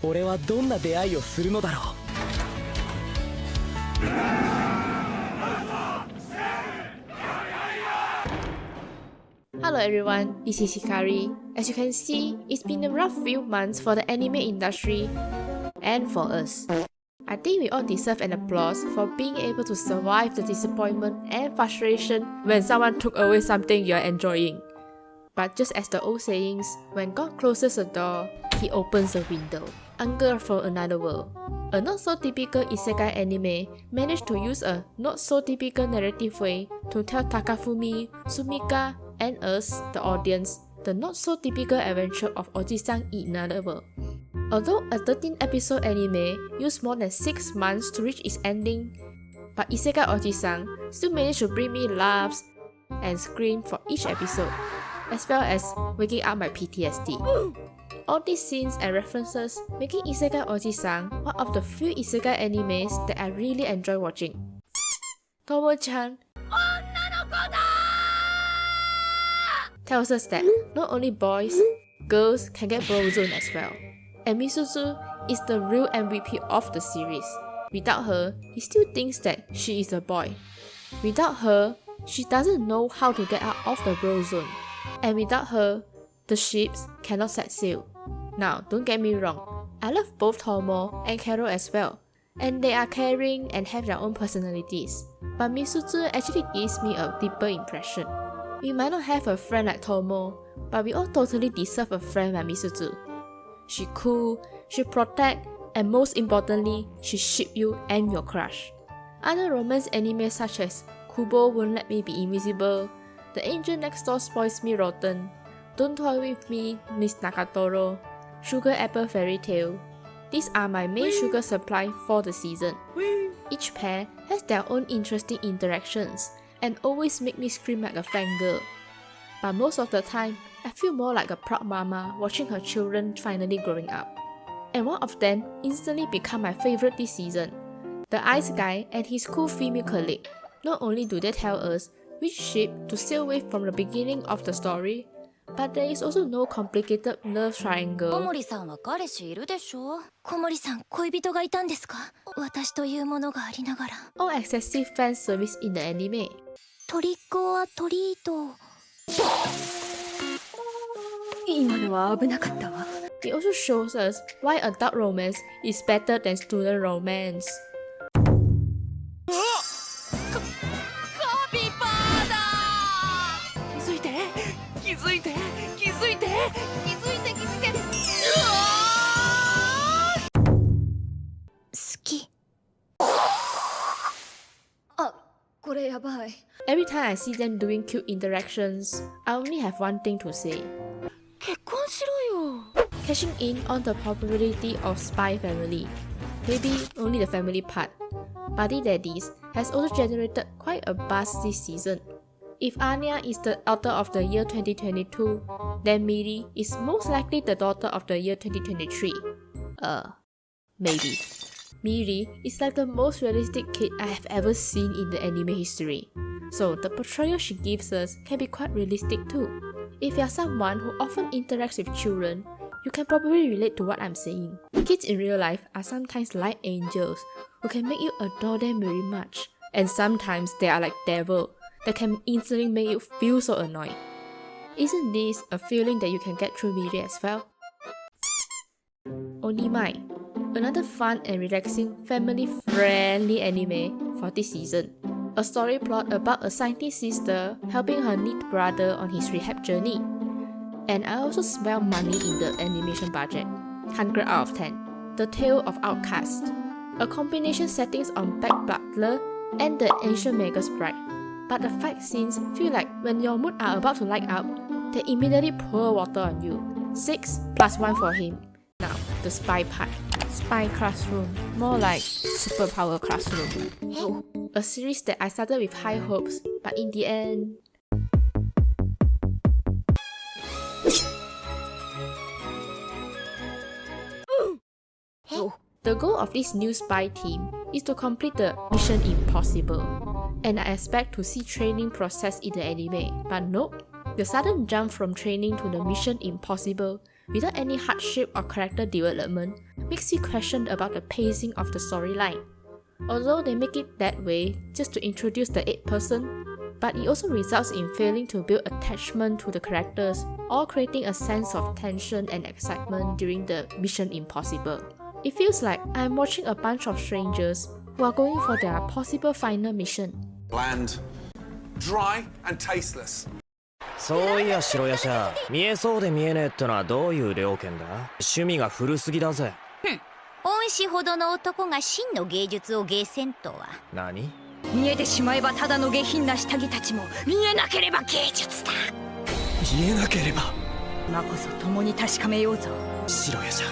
俺はどんな出会いをするのだろう。 Hello everyone, this is Hikari. As you can see, it's been a rough few months for the anime industry and for us. I think we all deserve an applause for being able to survive the disappointment and frustration when someone took away something you're enjoying. But just as the old sayings, when God closes a door, He opens a window. Uncle from Another World, a not-so-typical isekai anime, managed to use a not-so-typical narrative way to tell Takafumi, Sumika, and us, the audience, the not-so-typical adventure of Oji-san in Another World. Although a 13-episode anime used more than 6 months to reach its ending, but Isekai Oji-san still managed to bring me laughs and screams for each episode, as well as waking up my PTSD. All these scenes and references making Isekai Oji-san one of the few isekai animes that I really enjoy watching. Tomo-chan tells us that not only boys, girls can get brozone as well. And Misuzu is the real MVP of the series. Without her, he still thinks that she is a boy. Without her, she doesn't know how to get out of the bro zone. And without her, the ships cannot set sail. Now, don't get me wrong, I love both Tomo and Carol as well, and they are caring and have their own personalities. But Misuzu actually gives me a deeper impression. We might not have a friend like Tomo, but we all totally deserve a friend like Misuzu. She cool, she protect, and most importantly, she ship you and your crush. Other romance anime such as Kubo Won't Let Me Be Invisible, The Angel Next Door Spoils Me Rotten, Don't Toy With Me, Miss Nagatoro, Sugar Apple Fairy Tale. These are my main sugar supply for the season. Each pair has their own interesting interactions and always make me scream like a fangirl. But most of the time, I feel more like a proud mama watching her children finally growing up. And one of them instantly became my favorite this season. The ice guy and his cool female colleague. Not only do they tell us which ship to sail with from the beginning of the story, but there is also no complicated love triangle. 小森さんは彼氏いるでしょ。小森さん恋人がいたんですか。私というものがありながら。All excessive fan service in the anime. トリックオアトリート。今のは危なかったわ。It also shows us why adult romance is better than student romance. カピバーだ。気づいて気づいて気づいて気づいて気づいて。うわ好き。あ、これやばい。Every time I see them doing cute interactions, I only have one thing to say. 結婚しろよ。Cashing in on the popularity of Spy Family. Maybe only the family part. Buddy Daddies has also generated quite a buzz this season. If Anya is the author of the year 2022, then Miri is most likely the daughter of the year 2023. Maybe. Miri is like the most realistic kid I have ever seen in the anime history. So the portrayal she gives us can be quite realistic too. If you are someone who often interacts with children, you can probably relate to what I'm saying. Kids in real life are sometimes like angels who can make you adore them very much. And sometimes they are like devil that can instantly make you feel so annoyed. Isn't this a feeling that you can get through Miri as well? Onimai, another fun and relaxing family-friendly anime for this season. A story plot about a scientist sister helping her neat brother on his rehab journey. And I also smell money in the animation budget. 100 out of 10. The Tale of Outcasts. A combination settings on Back Butler and the Ancient Magus Bride. But the fight scenes feel like when your mood are about to light up, they immediately pour water on you. 6 plus 1 for him. Now, the spy part. Spy classroom. More like superpower classroom. A series that I started with high hopes, but in the end... The goal of this new spy team is to complete the Mission Impossible. And I expect to see training process in the anime, but nope. The sudden jump from training to the Mission Impossible without any hardship or character development makes you question about the pacing of the storyline. Although they make it that way just to introduce the 8th person, but it also results in failing to build attachment to the characters or creating a sense of tension and excitement during the Mission Impossible. It feels like I'm watching a bunch of strangers who are going for their possible final mission. Bland, dry and tasteless. そういや白夜叉、見えそうで見えねえってのはどういう了見だ？趣味が古すぎだぜ。恩師ほどの男が真の芸術を芸せんとは。何？見えてしまえばただの下品な下着たちも見えなければ芸術だ。見えなければ。今こそ共に確かめようぞ。白夜叉。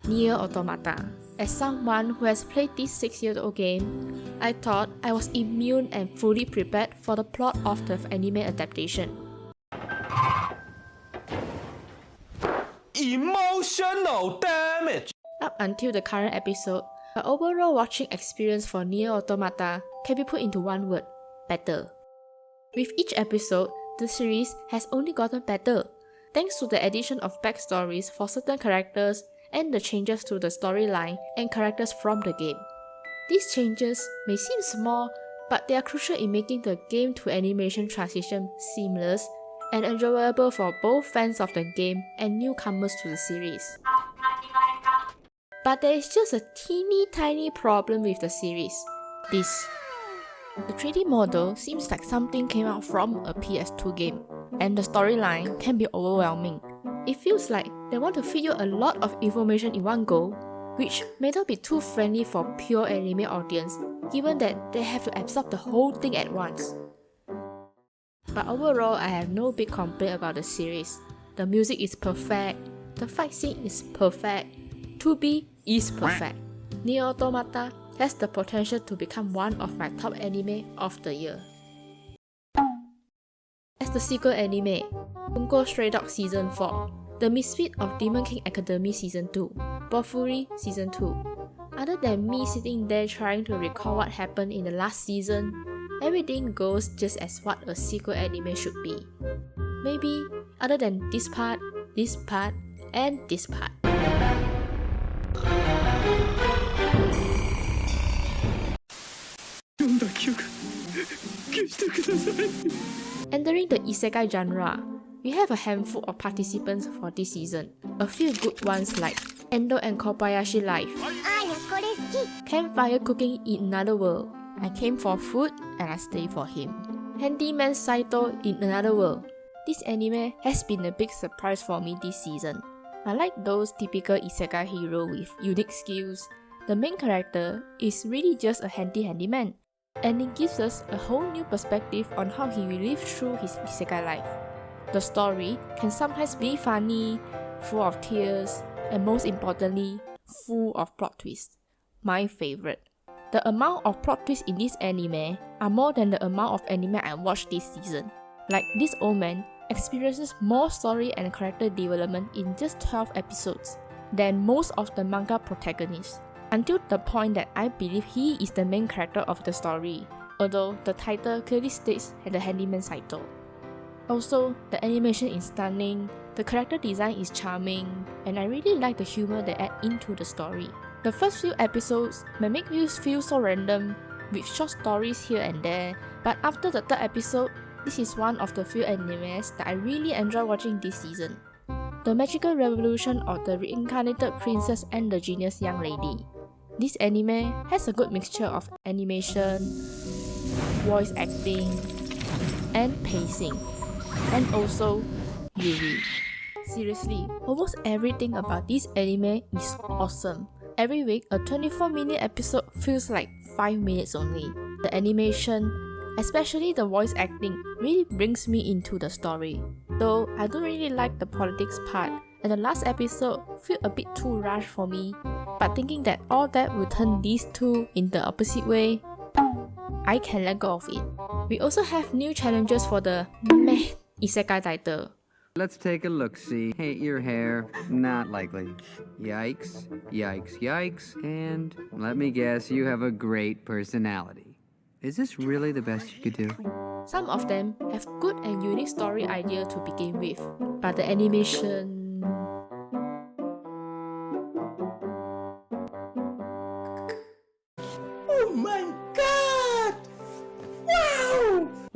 Nier Automata. As someone who has played this 6-year-old game, I thought I was immune and fully prepared for the plot of the anime adaptation. Emotional damage! Up until the current episode, the overall watching experience for Nier Automata can be put into one word: better. With each episode, the series has only gotten better, thanks to the addition of backstories for certain characters and the changes to the storyline and characters from the game. These changes may seem small, but they are crucial in making the game to animation transition seamless and enjoyable for both fans of the game and newcomers to the series. But there is just a teeny tiny problem with the series. This. The 3D model seems like something came out from a PS2 game, and the storyline can be overwhelming. It feels like they want to feed you a lot of information in one go, which may not be too friendly for pure anime audience, given that they have to absorb the whole thing at once. But overall, I have no big complaint about the series. The music is perfect, the fight scene is perfect, 2B is perfect. Nier Automata has the potential to become one of my top anime of the year. As the sequel anime, Bungo Stray Dog Season 4, The Misfit of Demon King Academy Season 2, BOFURI Season 2. Other than me sitting there trying to recall what happened in the last season, everything goes just as what a sequel anime should be. Maybe other than this part, and this part. Entering the isekai genre, we have a handful of participants for this season. A few good ones like Endo and Kobayashi Life, Campfire Cooking in Another World, I came for food and I stay for him, Handyman Saito in Another World. This anime has been a big surprise for me this season. Unlike those typical isekai hero with unique skills, the main character is really just a handyman, and it gives us a whole new perspective on how he will live through his isekai life. The story can sometimes be funny, full of tears, and most importantly, full of plot twists. My favorite. The amount of plot twists in this anime are more than the amount of anime I watched this season. Like this old man experiences more story and character development in just 12 episodes than most of the manga protagonists, until the point that I believe he is the main character of the story, although the title clearly states the handyman Saito. Also, the animation is stunning, the character design is charming, and I really like the humor they add into the story. The first few episodes may make you feel so random, with short stories here and there, but after the third episode, this is one of the few animes that I really enjoy watching this season. The magical revolution of the reincarnated princess and the genius young lady. This anime has a good mixture of animation, voice acting, and pacing, and also Yuri. Seriously, almost everything about this anime is awesome. Every week, a 24-minute episode feels like 5 minutes only. The animation, especially the voice acting, really brings me into the story. Though I don't really like the politics part, and the last episode felt a bit too rushed for me. But thinking that all that will turn these two in the opposite way, I can let go of it. We also have new challenges for the meh isekai title. Let's take a look-see. Hate your hair. Not likely. Yikes. Yikes. Yikes. And let me guess, you have a great personality. Is this really the best you could do? Some of them have good and unique story idea to begin with, but the animation...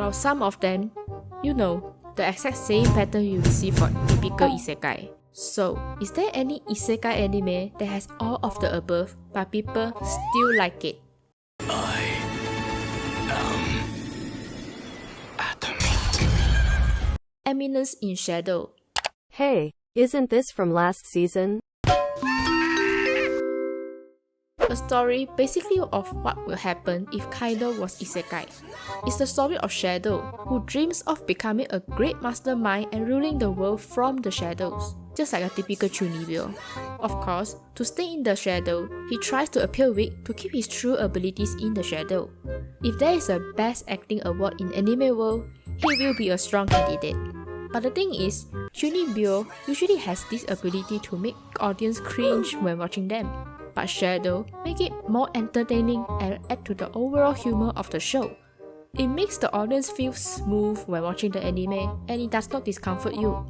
while some of them, you know, the exact same pattern you see for typical isekai. So, is there any isekai anime that has all of the above, but people still like it? Eminence in Shadow. Hey, isn't this from last season? A story basically of what will happen if Kaido was isekai. It's the story of Shadow, who dreams of becoming a great mastermind and ruling the world from the shadows, just like a typical Chunibyo. Of course, to stay in the shadow, he tries to appear weak to keep his true abilities in the shadow. If there is a Best Acting Award in anime world, he will be a strong candidate. But the thing is, Chunibyo usually has this ability to make audience cringe when watching them. But Shadow make it more entertaining and add to the overall humor of the show. It makes the audience feel smooth when watching the anime, and it does not discomfort you.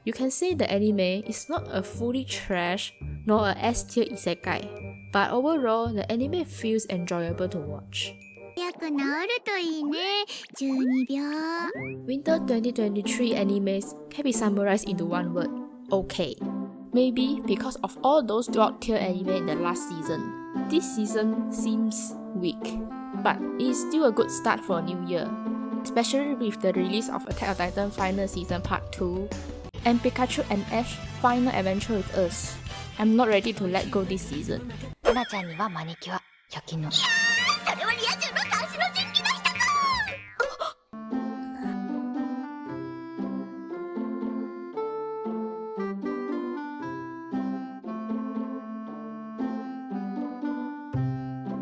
You can say the anime is not a fully trash nor a S-tier isekai, but overall the anime feels enjoyable to watch. Winter 2023 animes can be summarized into one word: okay. Maybe because of all those top-tier anime in the last season, this season seems weak, but it is still a good start for a new year, especially with the release of Attack on Titan Final Season Part 2 and Pikachu and Ash Final Adventure with Us. I'm not ready to let go this season. 花ちゃんにはマニキュア100均の